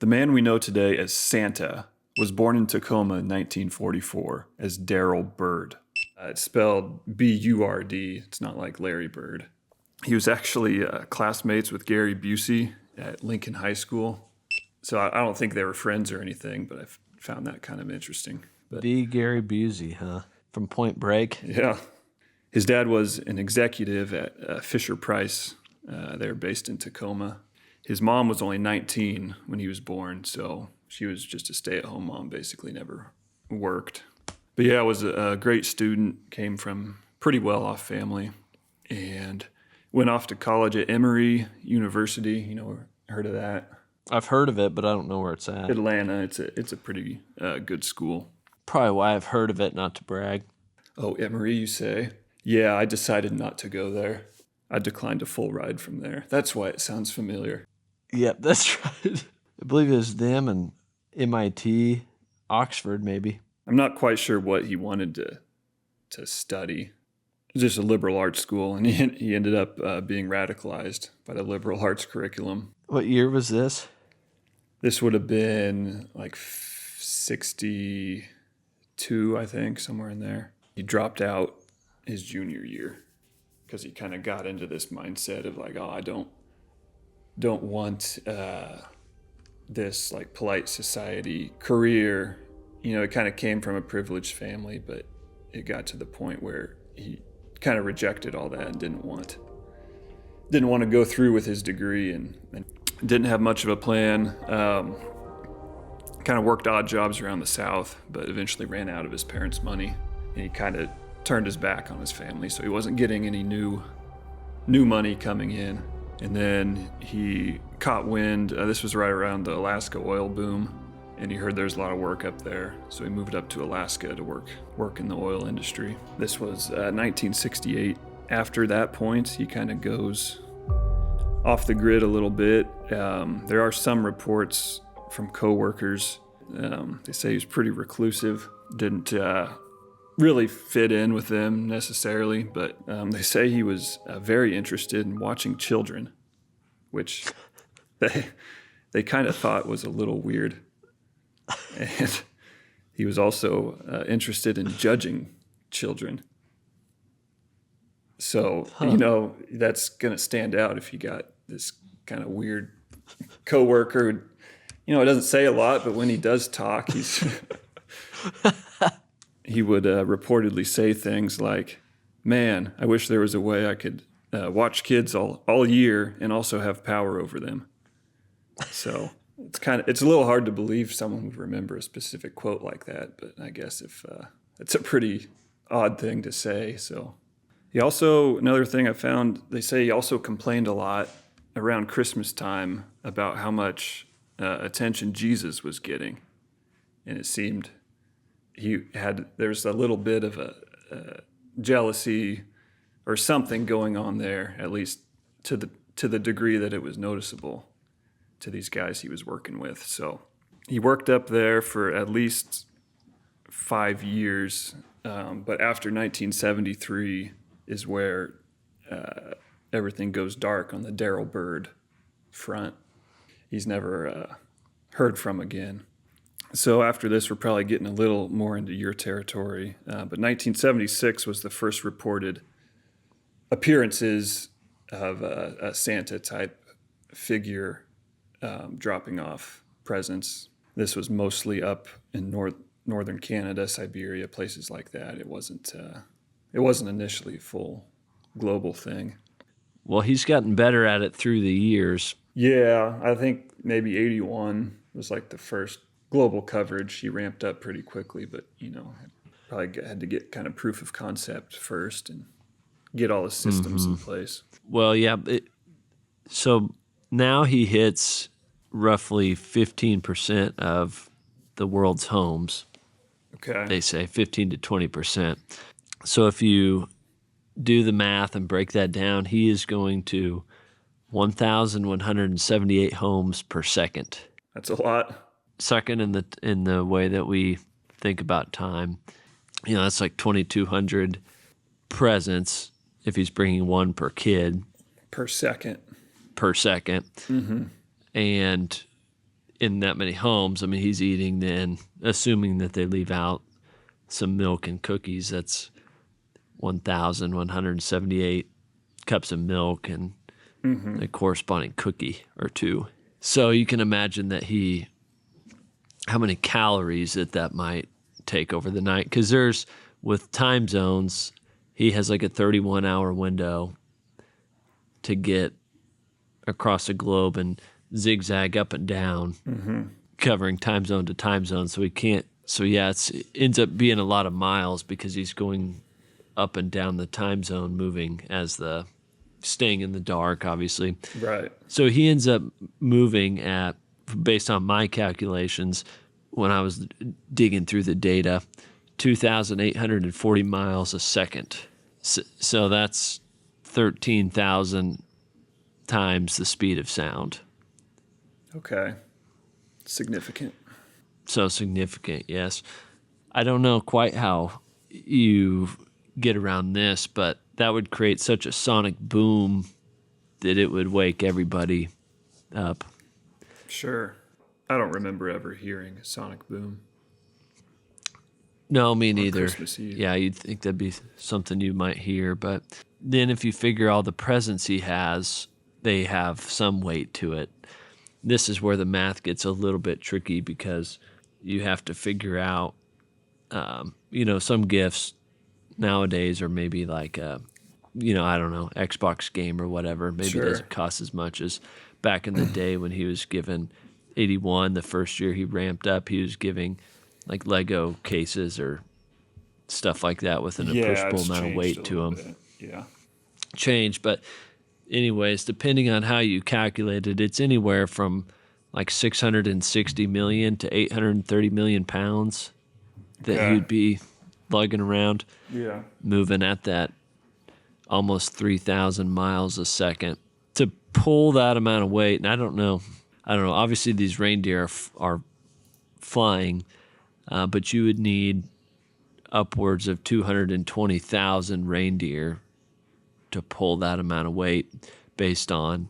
man we know today as Santa was born in Tacoma in 1944 as Daryl Bird. It's spelled B-U-R-D. It's not like Larry Bird. He was actually classmates with Gary Busey at Lincoln High School. So I don't think they were friends or anything, but I found that kind of interesting. But, the Gary Busey, huh? From Point Break? Yeah. His dad was an executive at Fisher-Price. They're based in Tacoma. His mom was only 19 when he was born, so she was just a stay-at-home mom, basically never worked. But yeah, was a great student, came from pretty well-off family, and went off to college at Emory University. You know, heard of that? I've heard of it, but I don't know where it's at. Atlanta. It's a pretty good school. Probably why I've heard of it, not to brag. Oh, Emory, you say? Yeah, I decided not to go there. I declined a full ride from there. That's why it sounds familiar. Yep, that's right. I believe it was them and MIT, Oxford, maybe. I'm not quite sure what he wanted to study. It was just a liberal arts school, and he ended up being radicalized by the liberal arts curriculum. What year was this? This would have been like 62, I think, somewhere in there. He dropped out his junior year because he kind of got into this mindset of like, oh, I don't want this like polite society career. You know, it kind of came from a privileged family, but it got to the point where he kind of rejected all that and didn't want to go through with his degree and didn't have much of a plan. Kind of worked odd jobs around the South, but eventually ran out of his parents' money, and he kind of turned his back on his family, so he wasn't getting any new money coming in. And then he caught wind, this was right around the Alaska oil boom, and he heard there's a lot of work up there, so he moved up to Alaska to work in the oil industry. This was 1968. After that point, he kind of goes off the grid a little bit. There are some reports from coworkers. They say he was pretty reclusive, didn't really fit in with them necessarily, but they say he was very interested in watching children, which they kind of thought was a little weird. And he was also interested in judging children. So, you know, that's going to stand out if you got this kind of weird coworker. You know, it doesn't say a lot, but when he does talk, he would reportedly say things like, man, I wish there was a way I could watch kids all year and also have power over them. So it's a little hard to believe someone would remember a specific quote like that, but I guess if it's a pretty odd thing to say. So he also, another thing I found, they say he also complained a lot around Christmas time about how much attention Jesus was getting. And it seemed there's a little bit of a jealousy or something going on there, at least to the degree that it was noticeable to these guys he was working with. So he worked up there for at least 5 years, but after 1973 is where everything goes dark on the Daryl Bird front. He's never heard from again. So after this, we're probably getting a little more into your territory. But 1976 was the first reported appearances of a Santa-type figure dropping off presents. This was mostly up in northern Canada, Siberia, places like that. It wasn't initially a full global thing. Well, he's gotten better at it through the years. Yeah, I think maybe 81 was like the first global coverage. He ramped up pretty quickly, but, you know, probably had to get kind of proof of concept first and get all the systems in place. Well, yeah. So now he hits roughly 15% of the world's homes. Okay. They say 15 to 20%. So if you do the math and break that down, he is going to 1,178 homes per second. That's a lot. Second in the way that we think about time. You know, that's like 2,200 presents if he's bringing one per kid. Per second. Mm-hmm. And in that many homes. I mean, he's eating then, assuming that they leave out some milk and cookies. That's 1,178 cups of milk and a corresponding cookie or two. So you can imagine that how many calories that might take over the night. Because with time zones, he has like a 31-hour window to get across the globe and zigzag up and down, covering time zone to time zone. So he can't. So yeah, it ends up being a lot of miles because he's going up and down the time zone, moving staying in the dark, obviously. Right. So he ends up moving based on my calculations, when I was digging through the data, 2,840 miles a second. So that's 13,000 times the speed of sound. Okay. Significant. So significant, yes. I don't know quite how you get around this, but that would create such a sonic boom that it would wake everybody up. Sure. I don't remember ever hearing a sonic boom. No, me neither. Christmas Eve. Yeah, you'd think that'd be something you might hear, but then if you figure all the presents he has, they have some weight to it. This is where the math gets a little bit tricky because you have to figure out, some gifts nowadays are maybe like I don't know, Xbox game or whatever. Maybe Sure. It doesn't cost as much as back in the day when he was given 81. The first year he ramped up, he was giving like Lego cases or stuff like that with an appreciable it's amount of changed weight a to little them. bit. Yeah. Change, but anyways, depending on how you calculate it, it's anywhere from like 660 million to 830 million pounds that Okay. he'd be lugging around, Yeah. moving at that almost 3,000 miles a second. To pull that amount of weight, and I don't know. Obviously, these reindeer are flying, but you would need upwards of 220,000 reindeer to pull that amount of weight based on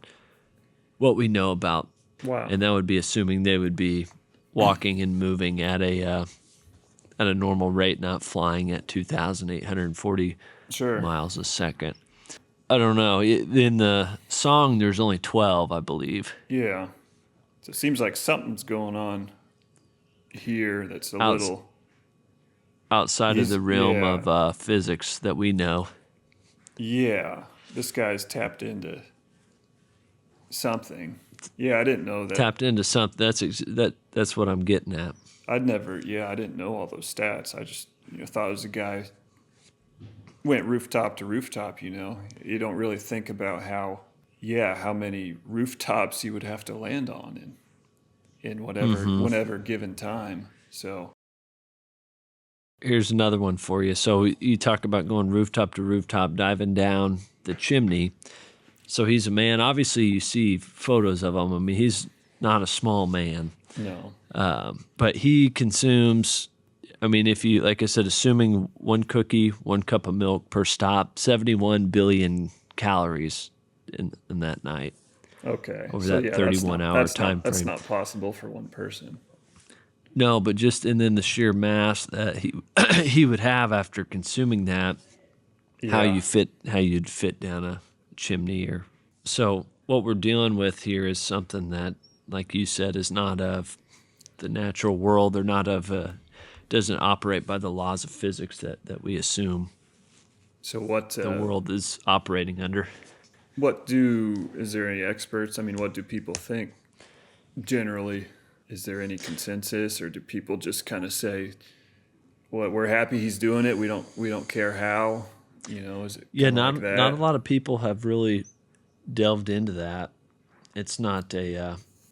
what we know about. Wow. And that would be assuming they would be walking and moving at a normal rate, not flying at 2,840 Sure. miles a second. I don't know. In the song, there's only 12, I believe. Yeah. So it seems like something's going on here that's a Outs- little. Outside of the realm Yeah. of physics that we know. Yeah. This guy's tapped into something. Yeah, I didn't know that. Tapped into something. That's what I'm getting at. I didn't know all those stats. I just thought it was a guy went rooftop to rooftop. You don't really think about how many rooftops you would have to land on in whenever given time. So Here's another one for you. So you talk about going rooftop to rooftop, diving down the chimney. So he's a man. Obviously, you see photos of him. I mean, he's not a small man. no. But he consumes, I mean, if you, like I said, assuming one cookie, 1 cup of milk per stop, 71 billion calories in that night. Okay. Over that 31-hour time That's frame. not possible for one person. No, but and then the sheer mass that he would have after consuming that, how you'd fit down a chimney. Or so what we're dealing with here is something that, like you said, is not of the natural world. They're not doesn't operate by the laws of physics that we assume So what the world is operating under. Is there any experts? I mean, what do people think generally? Is there any consensus, or do people just kind of say, "Well, we're happy he's doing it. We don't care how." Is it Not like that? not a lot of people have really delved into that. It's not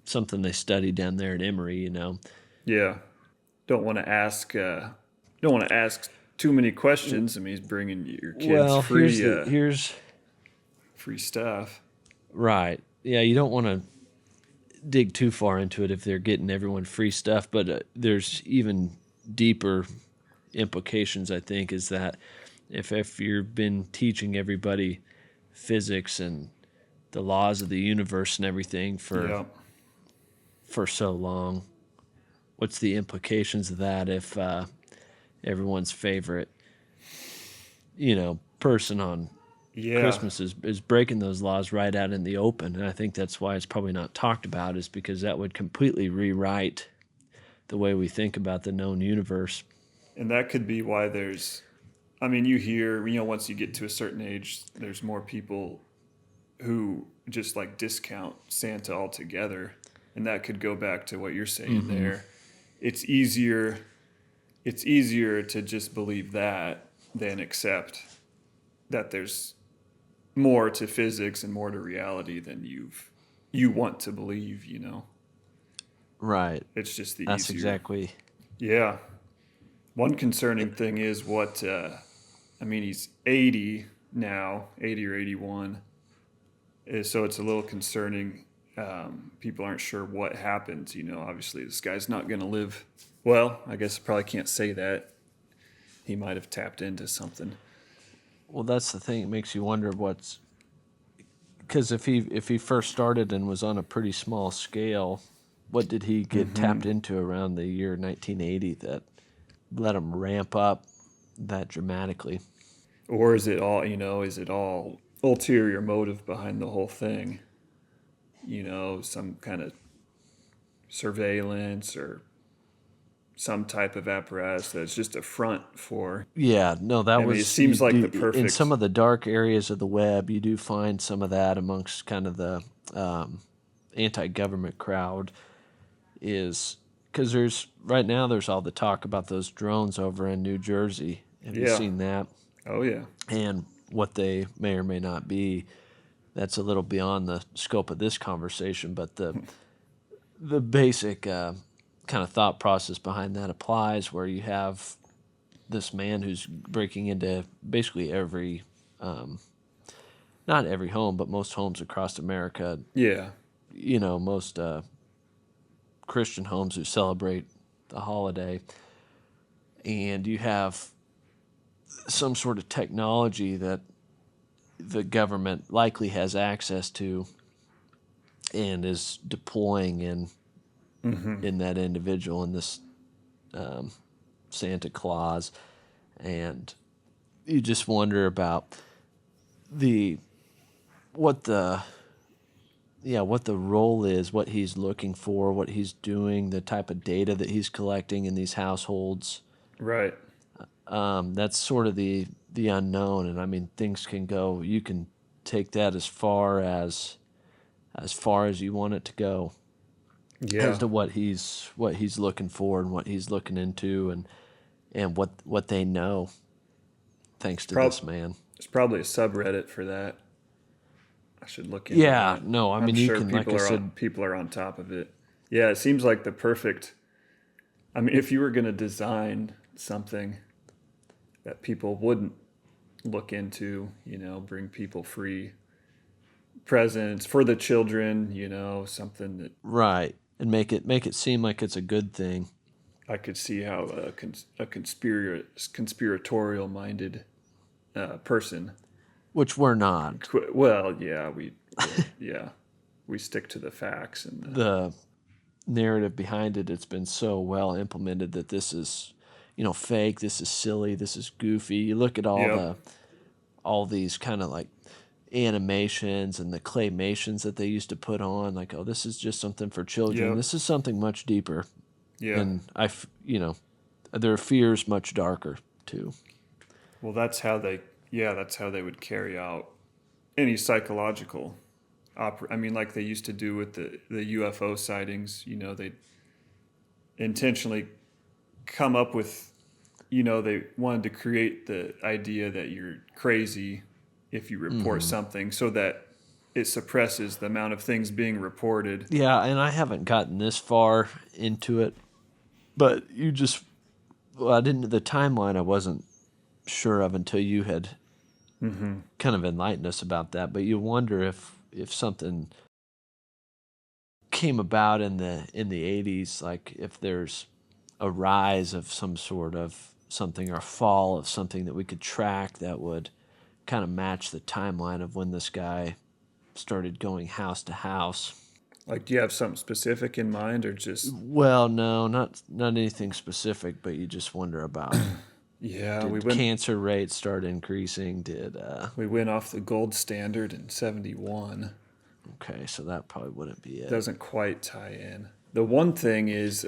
something they study down there at Emory. Yeah. Don't want to ask too many questions. I mean, he's bringing your kids free stuff. Right. Yeah, you don't want to dig too far into it if they're getting everyone free stuff, but there's even deeper implications, I think, is that if you've been teaching everybody physics and the laws of the universe and everything for for so long? What's the implications of that if everyone's favorite, person on Yeah. Christmas is breaking those laws right out in the open? And I think that's why it's probably not talked about, is because that would completely rewrite the way we think about the known universe. And that could be why I mean, you hear, once you get to a certain age, there's more people who just like discount Santa altogether. And that could go back to what you're saying Mm-hmm. there. It's easier it's easier to just believe that than accept that there's more to physics and more to reality than you want to believe. Right. It's just the That's easier. exactly. Yeah. One concerning thing is I mean, he's 80 now, 80 or 81. So it's a little concerning. People aren't sure what happens. Obviously, this guy's not going to live. Well, I guess I probably can't say that. He might have tapped into something. Well, that's the thing. It makes you wonder what's, because if he first started and was on a pretty small scale, what did he get Hmm. tapped into around the year 1980 that let him ramp up that dramatically? Or is it all ulterior motive behind the whole thing? Some kind of surveillance or some type of apparatus that's just a front for. Yeah, no, that I mean, it was you seems like the do in some perfect. of the dark areas of the web. You do find some of that amongst kind of the anti-government crowd, is because there's all the talk about those drones over in New Jersey. Have you Yeah. seen that? Oh, yeah. And what they may or may not be. That's a little beyond the scope of this conversation, but the basic kind of thought process behind that applies, where you have this man who's breaking into basically every, not every home, but most homes across America. Yeah. Most Christian homes who celebrate the holiday, and you have some sort of technology that the government likely has access to and is deploying Hmm. in that individual, in this um, Santa Claus. And you just wonder about the what the what the role is, what he's looking for, what he's doing, the type of data that he's collecting in these households. Right. That's sort of the unknown. And I mean, things can go. You can take that as far as you want it to go, as Yeah. to what he's looking for and what he's looking into, and what they know, thanks It's, to prob- this man. it's probably a subreddit for that. I should look into Yeah, that. no, I I'm mean, you sure can, like I said, people are on top of it. Yeah, it seems like the perfect. I mean, if you were going to design something that people wouldn't look into, bring people free presents for the children, something that right, and make it seem like it's a good thing, I could see how a conspiratorial minded person. which we're not. Well, yeah, yeah, we stick to the facts and The narrative behind it, it's been so well implemented that this is, fake. This is silly. This is goofy. You look at yep, all these kind of like animations and the claymations that they used to put on, like, oh, this is just something for children. yep, This is something much deeper, yeah. and their fears much darker too. Well, that's how they would carry out any psychological I mean, like they used to do with the UFO sightings. They intentionally come up with, they wanted to create the idea that you're crazy if you report Hmm. something, so that it suppresses the amount of things being reported. Yeah, and I haven't gotten this far into it, but well, I didn't, the timeline I wasn't sure of until you had Hmm. kind of enlightened us about that. But you wonder if something came about in the 80s, like if there's a rise of some sort of something, or a fall of something that we could track that would kind of match the timeline of when this guy started going house to house. Like, do you have something specific in mind, or just Well, no, not anything specific, but you just wonder about yeah, did cancer rates start increasing? we went off the gold standard in 71. Okay, so that probably wouldn't be it. Doesn't quite tie in. The one thing is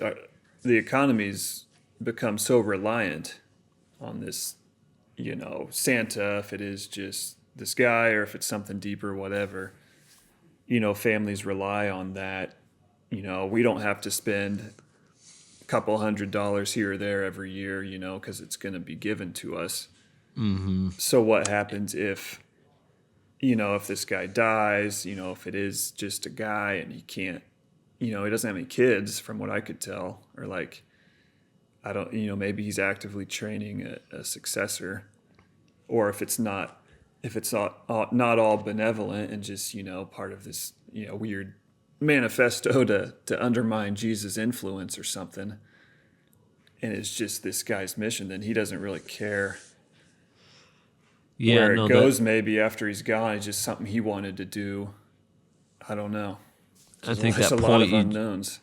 the economy's become so reliant on this, Santa, if it is just this guy or if it's something deeper, whatever. Families rely on that. We don't have to spend a couple $100 here or there every year, because it's going to be given to us. Mm-hmm. So what happens if this guy dies, if it is just a guy and he can't, he doesn't have any kids from what I could tell, or like, I don't, maybe he's actively training a successor, or if it's not not all benevolent and just, part of this, weird manifesto to undermine Jesus' influence or something. And it's just this guy's mission, then he doesn't really care. Yeah, Where it goes maybe after he's gone, it's just something he wanted to do. I don't know. I think there's a lot of unknowns.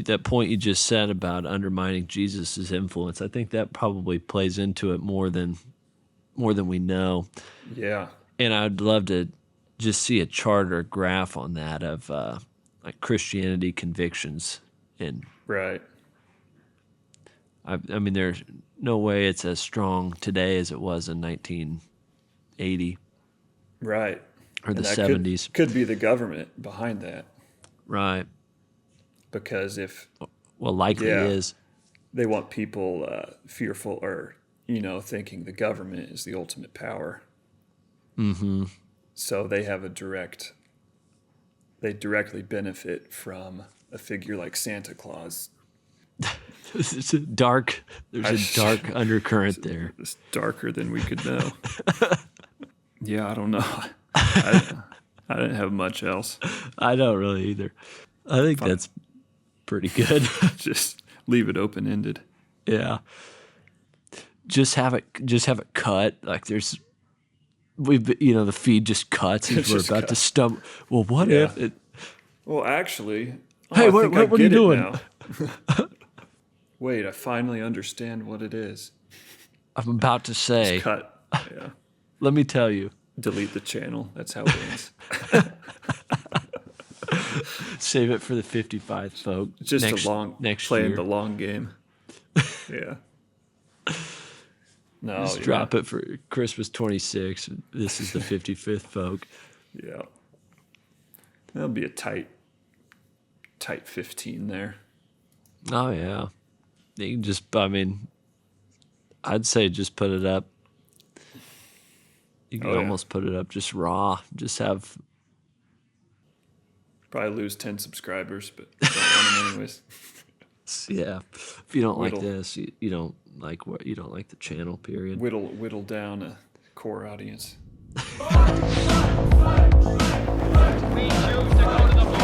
That point you just said about undermining Jesus' influence, I think that probably plays into it more than we know. Yeah. And I'd love to just see a chart or a graph on that of like Christianity convictions. And right. I mean, there's no way it's as strong today as it was in 1980. Right. Or the 70s. Could be the government behind that. Right. Because likely is. They want people fearful or, thinking the government is the ultimate power. Mm-hmm. So they directly benefit from a figure like Santa Claus. There's a dark undercurrent there. It's darker than we could know. Yeah, I don't know. I didn't have much else. I don't really either. I think that's pretty good. Just leave it open-ended. Yeah. Just have it cut. Like the feed just cuts as we're about to stumble. Well, what if it? Well, actually, hey, what are you doing? Now. Wait, I finally understand what it is. I'm about to say. Just cut. Yeah. Let me tell you. Delete the channel. That's how it ends. Save it for the 55th, folks. Just playing year. The long game. Yeah. No, just drop it for Christmas 26. This is the 55th, folk. Yeah. That'll be a tight 15 there. Oh, yeah. You can just, I'd say just put it up. You can almost put it up just raw. Just have. Probably lose 10 subscribers, but don't want them anyways. Yeah. If you don't like this, you don't like the channel, period. Whittle down a core audience. We choose to go to the